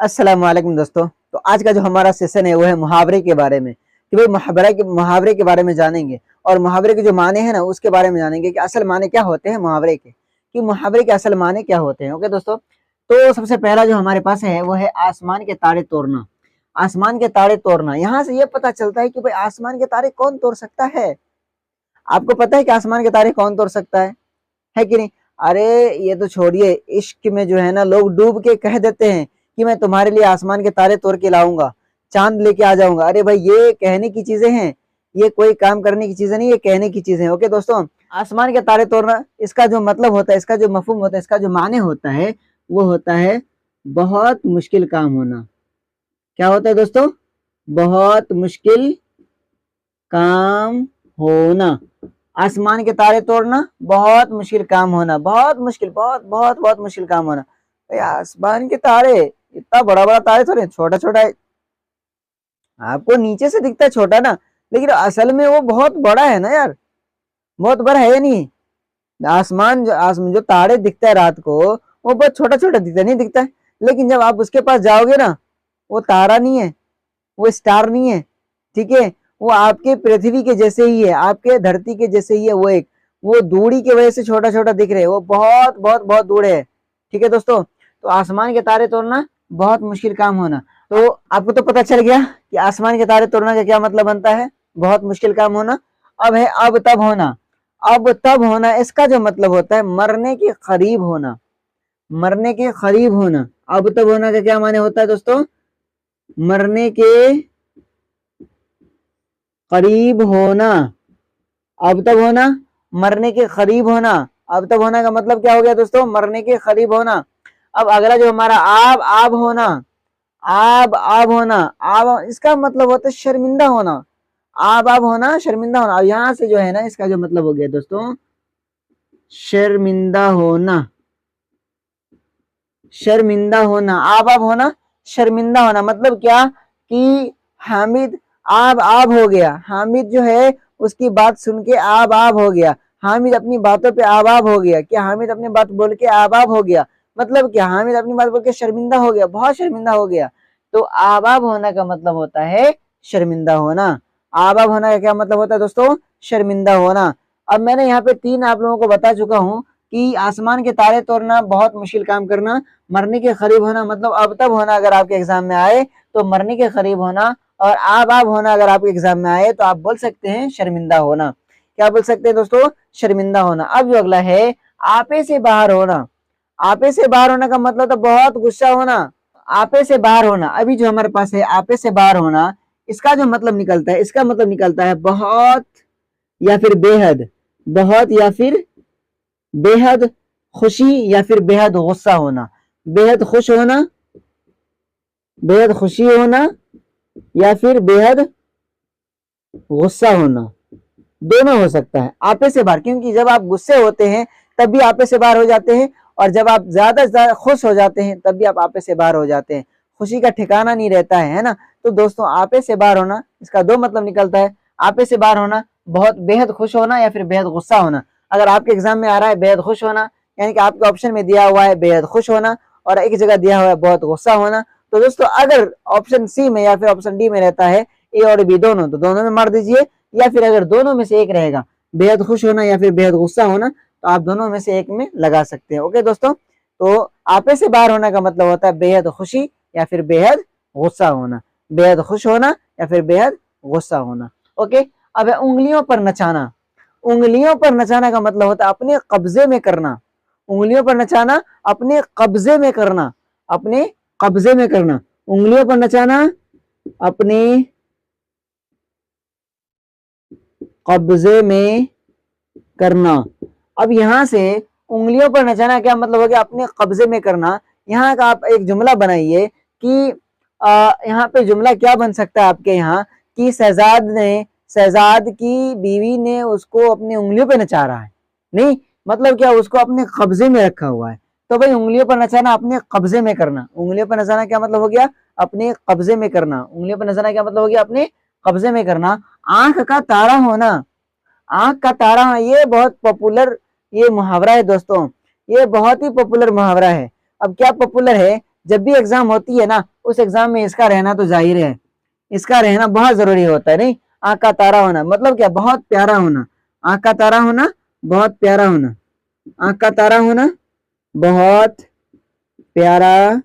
अस्सलाम वालेकुम दोस्तों। तो आज का जो हमारा सेशन है वो है मुहावरे के बारे में कि भाई मुहावरे के बारे में जानेंगे और मुहावरे के जो माने हैं ना उसके बारे में जानेंगे कि असल माने क्या होते हैं मुहावरे के, कि मुहावरे के असल माने क्या होते हैं। ओके दोस्तों, तो सबसे पहला जो हमारे पास है वो है आसमान के तारे तोड़ना। आसमान के तारे तोड़ना, यहाँ से ये पता चलता है कि भाई आसमान के तारे कौन तोड़ सकता है। आपको पता है कि आसमान के तारे कौन तोड़ सकता है कि नहीं? अरे ये तो छोड़िए, इश्क में जो है ना लोग डूब के कह देते हैं कि मैं तुम्हारे लिए आसमान के तारे तोड़ के लाऊंगा, चांद लेके आ जाऊंगा। अरे भाई ये कहने की चीजें हैं, ये कोई काम करने की चीजें नहीं, ये कहने की चीजें हैं। ओके दोस्तों, आसमान के तारे तोड़ना, इसका जो मतलब होता है, इसका जो मफहूम होता है, इसका जो माने होता है वो होता है बहुत मुश्किल काम होना। क्या होता है दोस्तों? बहुत मुश्किल काम होना। आसमान के तारे तोड़ना बहुत मुश्किल काम होना, बहुत मुश्किल, बहुत बहुत बहुत मुश्किल काम होना। भाई आसमान के तारे, इतना बड़ा बड़ा तारे थोड़े, छोटा छोटा है। आपको नीचे से दिखता है छोटा ना, लेकिन असल में वो बहुत बड़ा है ना यार, बहुत बड़ा है या नहीं? आसमान जो तारे दिखता है रात को वो बहुत छोटा छोटा दिखता है, नहीं दिखता है? लेकिन जब आप उसके पास जाओगे ना, वो तारा नहीं है, वो स्टार नहीं है, ठीक है? वो आपके पृथ्वी के जैसे ही है, आपके धरती के जैसे ही है। वो दूरी की वजह से छोटा छोटा दिख रहे हैं, वो बहुत बहुत बहुत दूर है। ठीक है दोस्तों, तो आसमान के तारे तोड़ना बहुत मुश्किल काम होना। तो आपको तो पता चल गया कि आसमान के तारे तोड़ना का क्या मतलब बनता है, बहुत मुश्किल काम होना। अब है अब तब होना। अब तब होना, इसका जो मतलब होता है मरने के करीब होना, मरने के करीब होना। अब तब होना का क्या माने होता है दोस्तों? मरने के करीब होना। अब तब होना, मरने के करीब होना। अब तब होना का मतलब क्या हो गया दोस्तों? मरने के करीब होना। अब अगला जो हमारा आब होना, आब होना, आब इसका मतलब होता है शर्मिंदा होना। आब होना, शर्मिंदा होना। अब यहां से जो है ना इसका जो मतलब हो गया दोस्तों शर्मिंदा होना। शर्मिंदा होना, आब होना, शर्मिंदा होना। मतलब क्या कि हामिद आब हो गया। हामिद जो है उसकी बात सुन के आब हो गया। हामिद अपनी बातों पे आब हो गया। क्या हामिद अपनी बात बोल के आब हो गया? मतलब क्या हामिद अपनी बात बोल के शर्मिंदा हो गया, बहुत शर्मिंदा हो गया। तो आब होना का मतलब होता है शर्मिंदा होना। आब होना का क्या मतलब होता है दोस्तों? शर्मिंदा होना। अब मैंने यहाँ पे 3 आप लोगों को बता चुका हूँ कि आसमान के तारे तोड़ना, बहुत मुश्किल काम करना, मरने के करीब होना, मतलब अब तब होना अगर आपके एग्जाम में आए तो मरने के करीब होना, और आब होना अगर आपके एग्जाम में आए तो आप बोल सकते हैं शर्मिंदा होना। क्या बोल सकते हैं दोस्तों? शर्मिंदा होना। अब जो अगला है आपे से बाहर होना। आपे से बाहर होना का मतलब तो बहुत गुस्सा होना। आपे से बाहर होना, अभी जो हमारे पास है आपे से बाहर होना, इसका जो मतलब निकलता है, इसका मतलब निकलता है बहुत या फिर बेहद, बहुत या फिर बेहद खुशी या फिर बेहद गुस्सा होना। बेहद खुश होना, बेहद खुशी होना, या फिर बेहद गुस्सा होना, दोनों हो सकता है आपे से बाहर। क्योंकि जब आप गुस्से होते हैं तब भी आपे से बाहर हो जाते हैं, और जब आप ज्यादा से ज्यादा खुश हो जाते हैं तब भी आप आपे से बाहर हो जाते हैं। खुशी का ठिकाना नहीं रहता है ना? तो दोस्तों आपे से बाहर होना, इसका 2 मतलब निकलता है। आपे से बाहर होना, बहुत बेहद खुश होना या फिर बेहद गुस्सा होना। अगर आपके एग्जाम में आ रहा है बेहद खुश होना, यानी कि आपके ऑप्शन में दिया हुआ है बेहद खुश होना और एक जगह दिया हुआ है बहुत गुस्सा होना, तो दोस्तों अगर ऑप्शन सी में या फिर ऑप्शन डी में रहता है ए और बी दोनों, तो दोनों में मार दीजिए। या फिर अगर दोनों में से एक रहेगा, बेहद खुश होना या फिर बेहद गुस्सा होना, तो आप दोनों में से एक में लगा सकते हैं। ओके दोस्तों, तो आपे से बाहर होना का मतलब होता है बेहद खुशी या फिर बेहद गुस्सा होना, बेहद खुश होना या फिर बेहद गुस्सा होना। ओके, अब है उंगलियों पर नचाना। उंगलियों पर नचाना का मतलब होता है अपने कब्जे में करना। उंगलियों पर नचाना, अपने कब्जे में करना, अपने कब्जे में करना। उंगलियों पर नचाना, अपने कब्जे में करना। अब यहां से उंगलियों पर नचाना क्या मतलब हो गया? अपने कब्जे में करना। यहाँ का आप एक जुमला बनाइए कि यहाँ पे जुमला क्या बन सकता है आपके यहाँ कि शहजाद की बीवी ने उसको अपनी उंगलियों पे नचा रहा है। नहीं, मतलब क्या? उसको अपने कब्जे में रखा हुआ है। तो भाई उंगलियों पर नचाना, अपने कब्जे में करना। उंगलियों पर नचाना क्या मतलब हो गया? अपने कब्जे में करना। उंगलियों पर नचाना क्या मतलब हो गया? अपने कब्जे में करना। आंख का तारा होना। आंख का तारा, ये बहुत पॉपुलर ये मुहावरा है दोस्तों, ये बहुत ही पॉपुलर मुहावरा है। अब क्या पॉपुलर है? जब भी एग्जाम होती है ना उस एग्जाम में इसका रहना तो जाहिर है, इसका रहना बहुत जरूरी होता है। नहीं, आंख का तारा होना मतलब क्या, बहुत प्यारा होना। आंख का तारा होना, बहुत प्यारा होना। आंख का तारा होना, बहुत प्यारा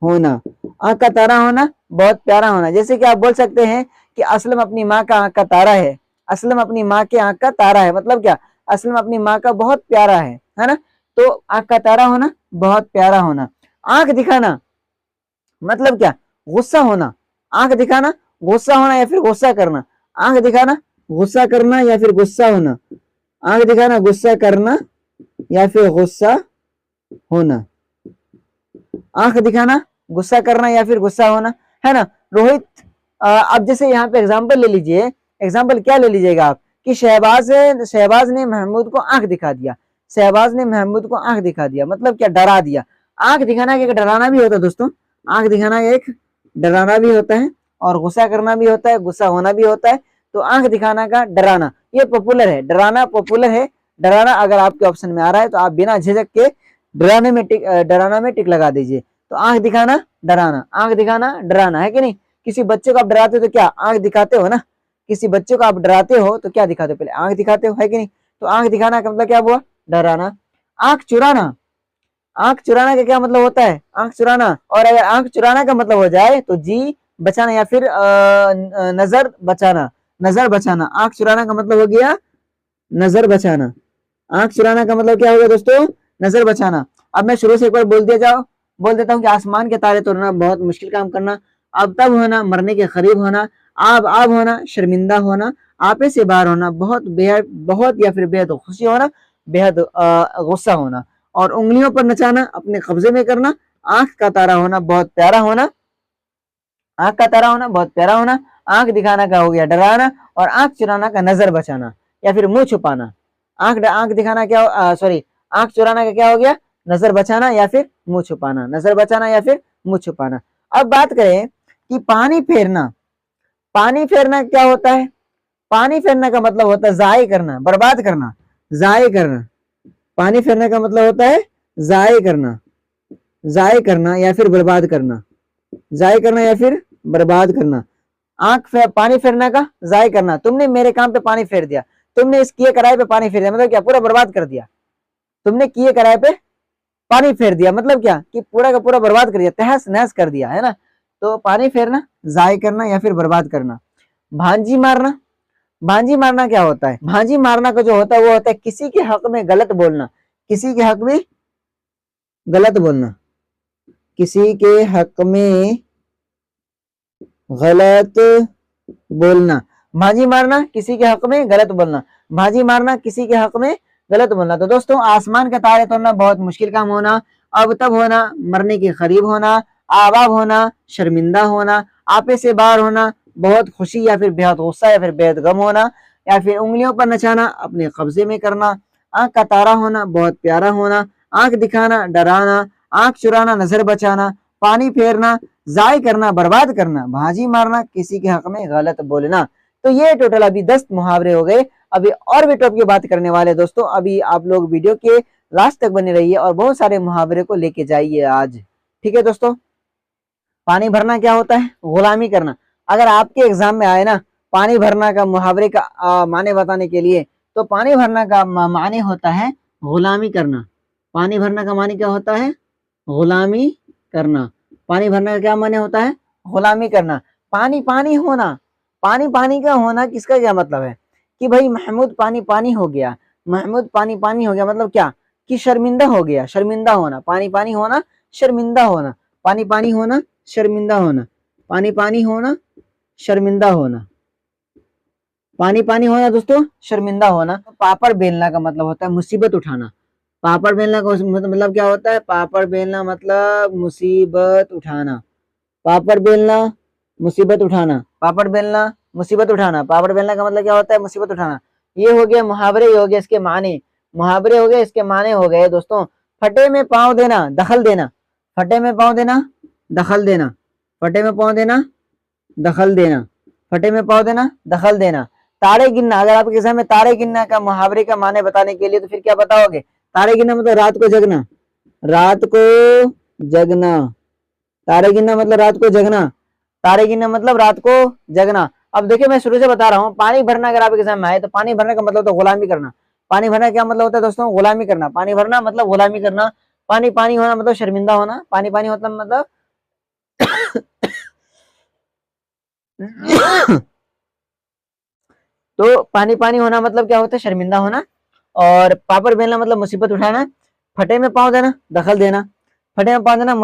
होना। आंख का तारा होना, बहुत प्यारा होना। जैसे कि आप बोल सकते हैं कि असलम अपनी माँ का आंख का तारा है। असलम अपनी माँ के आंख का तारा है, मतलब क्या, असलम अपनी माँ का बहुत प्यारा है ना। तो आंख का तारा होना, बहुत प्यारा होना। आंख दिखाना मतलब क्या, गुस्सा होना। आंख दिखाना, गुस्सा होना या फिर गुस्सा करना। आंख दिखाना, गुस्सा करना या फिर गुस्सा होना। आंख दिखाना, गुस्सा करना या फिर गुस्सा होना। आंख दिखाना, गुस्सा करना या फिर गुस्सा होना, है ना। रोहित, अब जैसे यहाँ पे एग्जाम्पल ले लीजिए। एग्जाम्पल क्या ले लीजिएगा आप, कि शहबाज ने महमूद को आंख दिखा दिया। शहबाज ने महमूद को आंख दिखा दिया मतलब क्या, डरा दिया। आंख दिखाना एक डराना भी होता है दोस्तों। आंख दिखाना एक डराना भी होता है और गुस्सा करना भी होता है, गुस्सा होना भी होता है। तो आंख दिखाना का डराना, ये पॉपुलर है। डराना पॉपुलर है। डराना अगर आपके ऑप्शन में आ रहा है तो आप बिना झिझक के डराना में टिक लगा दीजिए। तो आंख दिखाना, डराना। आंख दिखाना, डराना, है कि नहीं। किसी बच्चे को आप डराते हो तो क्या, आंख दिखाते हो ना। किसी बच्चे को आप डराते हो तो क्या दिखाते हो, पहले आंख दिखाते हो, है कि नहीं। तो आंख दिखाना का मतलब क्या हुआ, डराना। आंख चुराना, आंख चुराना का क्या मतलब होता है, आंख चुराना। और अगर आंख चुराना का मतलब हो जाए तो जी बचाना या फिर नजर बचाना। नजर बचाना, आंख चुराना का मतलब हो गया नजर बचाना। आंख चुराना का मतलब क्या होगा दोस्तों, नजर बचाना। अब मैं शुरू से एक बार बोल देता हूँ कि आसमान के तारे तोड़ना, बहुत मुश्किल काम करना, अब तब होना, मरने के करीब होना, आब होना, शर्मिंदा होना, आपे से बाहर होना, बहुत या फिर बेहद खुशी होना, बेहद गुस्सा होना। और उंगलियों पर नचाना, अपने कब्जे में करना। आंख का तारा होना, बहुत प्यारा होना। आंख का तारा होना, बहुत प्यारा होना। आंख दिखाना का हो गया डराना। और आंख चुराना का नजर बचाना या फिर मुंह छुपाना। आंख दिखाना क्या, सॉरी, आंख चुराना का क्या हो गया, नजर बचाना या फिर मुंह छुपाना। नजर बचाना या फिर मुंह छुपाना। अब बात करें कि पानी फेरना। पानी फेरना क्या होता है, पानी फेरने का मतलब होता है जाय करना, बर्बाद करना, जाय करना। पानी फेरने का मतलब होता है जाय करना, जाय करना या फिर बर्बाद करना, जाय करना या फिर बर्बाद करना। पानी फेरने का जाय करना, तुमने मेरे काम पे पानी फेर दिया, तुमने इस किए कराए पे पानी फेर दिया, मतलब क्या, पूरा बर्बाद कर दिया। तुमने किए कराए पे पानी फेर दिया मतलब क्या, कि पूरा का पूरा बर्बाद कर दिया, तहस नहस कर दिया, है ना। तो पानी फेरना, जाय करना या फिर बर्बाद करना। भांजी मारना, भांजी मारना क्या होता है, भांजी मारना का जो होता है वो होता है किसी के हक में गलत बोलना। किसी के हक में गलत बोलना, किसी के हक में गलत बोलना। भांजी मारना, किसी के हक में गलत बोलना। भांजी मारना, किसी के हक में गलत बोलना। तो दोस्तों, आसमान के तारे तोड़ना बहुत मुश्किल काम होना, अब तब होना, मरने के करीब होना, आबाब होना, शर्मिंदा होना, आपे से बाहर होना, बहुत खुशी या फिर बेहद गुस्सा या फिर बेहद गम होना, या फिर उंगलियों पर नचाना, अपने कब्जे में करना। आंख का तारा होना, बहुत प्यारा होना। आंख दिखाना, डराना। आंख चुराना, नजर बचाना। पानी फेरना, जाय करना, बर्बाद करना। भाजी मारना, किसी के हक में गलत बोलना। तो ये टोटल अभी 10 मुहावरे हो गए। अभी और भी टॉपिक की बात करने वाले दोस्तों, अभी आप लोग वीडियो के लास्ट तक बने रहिए और बहुत सारे मुहावरे को लेके जाइए आज, ठीक है दोस्तों। पानी भरना क्या होता है, गुलामी करना। अगर आपके एग्जाम में आए ना पानी भरना का मुहावरे का माने बताने के लिए, तो पानी भरना का माने होता है गुलामी करना। पानी भरना का माने क्या होता है, गुलामी करना। पानी भरना का क्या माने होता है, गुलामी करना। पानी पानी होना, पानी पानी का होना किसका क्या मतलब है, कि भाई महमूद पानी पानी हो गया। महमूद पानी पानी हो गया मतलब क्या, कि शर्मिंदा हो गया, शर्मिंदा होना। पानी पानी होना, शर्मिंदा होना। पानी पानी होना, शर्मिंदा होना। पानी पानी होना, शर्मिंदा होना। पानी पानी होना दोस्तों, शर्मिंदा होना। पापड़ बेलना का मतलब होता है मुसीबत उठाना। पापड़ बेलना का मतलब क्या होता है, पापड़ बेलना मतलब मुसीबत उठाना। पापड़ बेलना, मुसीबत उठाना। पापड़ बेलना, मुसीबत उठाना। पापड़ बेलना का मतलब क्या होता है, मुसीबत उठाना। ये हो गया मुहावरे, ये हो गया इसके माने। मुहावरे हो गए, इसके माने हो गए दोस्तों। फटे में पाँव देना, दखल देना। फटे में पाँव देना, दखल देना। फटे में पाँव देना, दखल देना। फटे में पाँव देना, दखल देना। तारे गिनना, अगर आपके एग्जाम में तारे गिनना का मुहावरे का माने बताने के लिए तो फिर क्या बताओगे। तारे गिनना मतलब रात को जगना, रात को जगना, तारे गिनना मतलब रात को जगना, तारे गिनना मतलब रात को जगना। अब देखिए मैं शुरू से बता रहा हूँ, पानी भरना अगर आपके एग्जाम में आए तो पानी भरने का मतलब होता है गुलामी करना। पानी भरना क्या मतलब होता है दोस्तों? गुलामी करना। पानी भरना मतलब गुलामी करना। पानी पानी होना मतलब शर्मिंदा होना। पानी पानी होता मतलब तो पानी पानी होना मतलब क्या होता है? शर्मिंदा होना। और पापड़ बेलना मतलब मुसीबत उठाना। फटे में पाँव देना, दखल देना। फटे में पाँव देना,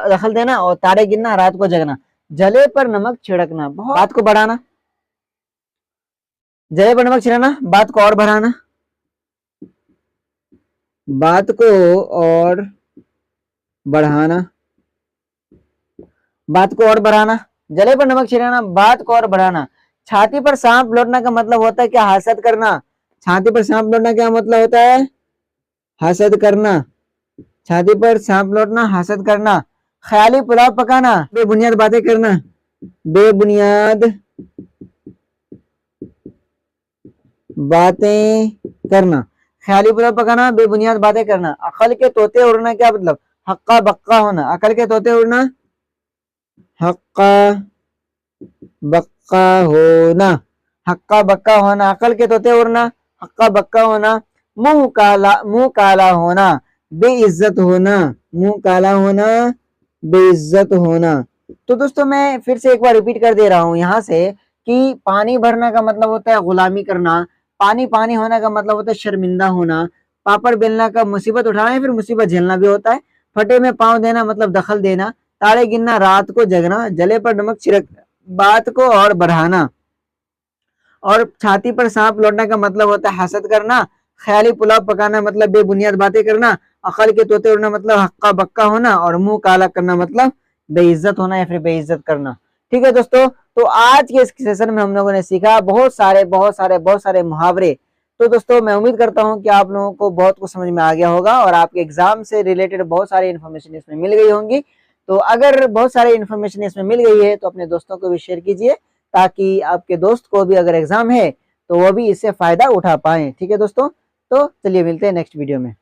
दखल देना। और तारे गिनना, रात को जगना। जले पर नमक छिड़कना, बहुत बात को बढ़ाना। जले पर नमक छिड़कना, बात को और बढ़ाना। बात को और बढ़ाना, बात को और बढ़ाना। जले पर नमक छिड़कना, बात को और बढ़ाना। छाती पर सांप लौटना का मतलब होता है क्या? हसद करना। छाती पर सांप लौटना क्या मतलब होता है? हसद करना। छाती पर सांप लौटना, हसद करना। ख्याली पुलाव पकाना, बेबुनियाद बातें करना। बेबुनियाद बातें करना। ख्याली पुलाव पकाना, बेबुनियाद बातें करना। अकल के तोते उड़ना क्या मतलब? हक्का बक्का होना। अकल के तोते उड़ना, हक्का बक्का होना। हक्का बक्का होना, अकल के तोते उड़ना, हक्का बक्का होना। मुंह काला होना, बेइज्जत होना। मुंह काला होना, बेइज्जत होना। तो दोस्तों मैं फिर से एक बार रिपीट कर दे रहा हूं यहाँ से कि पानी भरना का मतलब होता है गुलामी करना। पानी पानी होना का मतलब होता है शर्मिंदा होना। पापड़ बेलना का मुसीबत उठाना या फिर मुसीबत झेलना भी होता है। फटे में पाँव देना मतलब दखल देना। तारे गिनना, रात को जगना। जले पर नमक छिड़कना, बात को और बढ़ाना। और छाती पर सांप लौटना का मतलब होता है हसद करना। ख्याली पुलाव पकाना मतलब बेबुनियाद बातें करना। अकल के तोते उड़ना मतलब हक्का बक्का होना। और मुंह काला करना मतलब बेइज्जत होना या फिर बेइज्जत करना। ठीक है दोस्तों, तो आज के इस सेशन में हम लोगों ने सीखा बहुत सारे मुहावरे। तो दोस्तों मैं उम्मीद करता हूं कि आप लोगों को बहुत कुछ समझ में आ गया होगा और आपके एग्जाम से रिलेटेड बहुत सारी इन्फॉर्मेशन इसमें मिल गई होंगी। तो अगर बहुत सारी इन्फॉर्मेशन इसमें मिल गई है तो अपने दोस्तों को भी शेयर कीजिए, ताकि आपके दोस्त को भी अगर एग्जाम है तो वो भी इससे फायदा उठा पाए। ठीक है दोस्तों, तो चलिए मिलते हैं नेक्स्ट वीडियो में।